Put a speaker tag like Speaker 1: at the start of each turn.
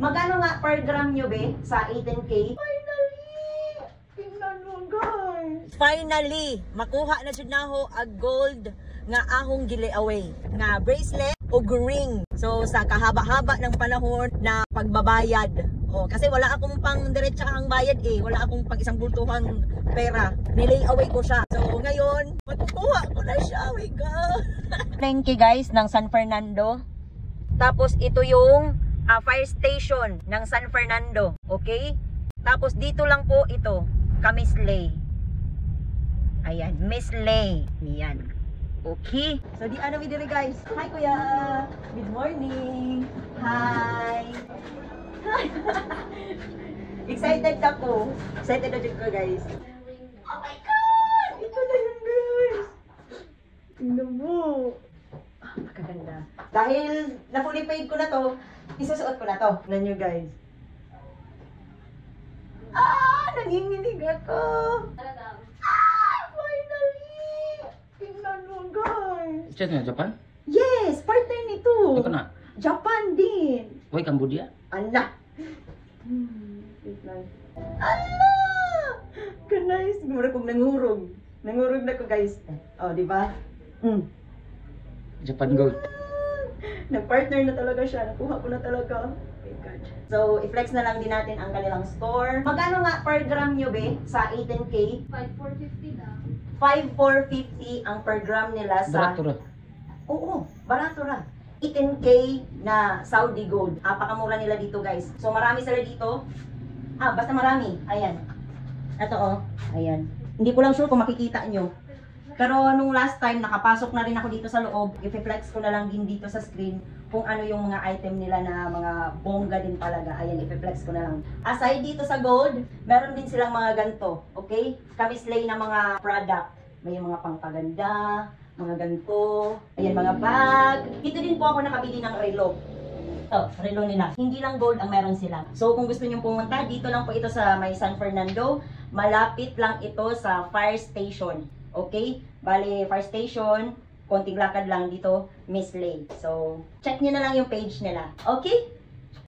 Speaker 1: Magkano nga per gram nyo, be? Sa 18K? Finally, makuha na jud naho ag gold nga ahong giveaway nga bracelet o ring. So sa kahaba-haba ng panahon na pagbabayad. Kasi wala akong pang diretsahang bayad wala akong pag isang bultuhang pera. Nilay-away ko siya. So ngayon, matutuwa ko na siya. Oh my God. Thank you guys ng San Fernando. Tapos ito yung fire station ng San Fernando. Okay? Tapos dito lang po ito, Kamislay. Ayan, Miss Lay. Ayan. Okay. So, di ano dire guys. Hi, kuya. Good morning. Hi. Excited ako. Excited na ko guys. Oh my God! Ito na yun guys. Tingnan mo. Magaganda. Dahil na-fully paid ko na to, isusuot ko na to. Tingnan nyo guys. Nanginginig ako.
Speaker 2: Chat nga Japan?
Speaker 1: Yes, partner nito.
Speaker 2: Ito na?
Speaker 1: Japan din.
Speaker 2: Why Cambodia?
Speaker 1: Ala. Wait lang. Ala! Kanay, siguro kong nangurog. Nangurog na ko guys. Di ba?
Speaker 2: Japan gold.
Speaker 1: Nag-partner na talaga siya. Nakuha ko na talaga. Oh my God. So, i-flex na lang din natin ang kanilang store. Magkano nga per gram nyo, be? Sa 18K?
Speaker 3: 5,450 na.
Speaker 1: 5,450 ang per gram nila sa...
Speaker 2: Barato ra.
Speaker 1: Oo, barato ra. 18K na Saudi gold. Pakamura nila dito guys. So marami sila dito. Basta marami. Ayan. Ito ayan. Hindi ko lang sure kung makikita nyo. Pero nung last time, nakapasok na rin ako dito sa loob. I-flex ko na lang din dito sa screen kung ano yung mga item nila na mga bongga din talaga. Ayan, i-flex ko na lang. Aside dito sa gold, meron din silang mga ganito. Okay? Kamislay na mga product. May mga pangpaganda, mga ganito. Ayan, mga bag. Dito din po ako nakabili ng relo. Relo nila. Hindi lang gold ang meron sila. So kung gusto nyo pumunta, dito lang po ito sa may San Fernando. Malapit lang ito sa fire station. Okay? Bale, fire station, konting lakad lang dito, Miss Lay. So, check nyo na lang yung page nila. Okay?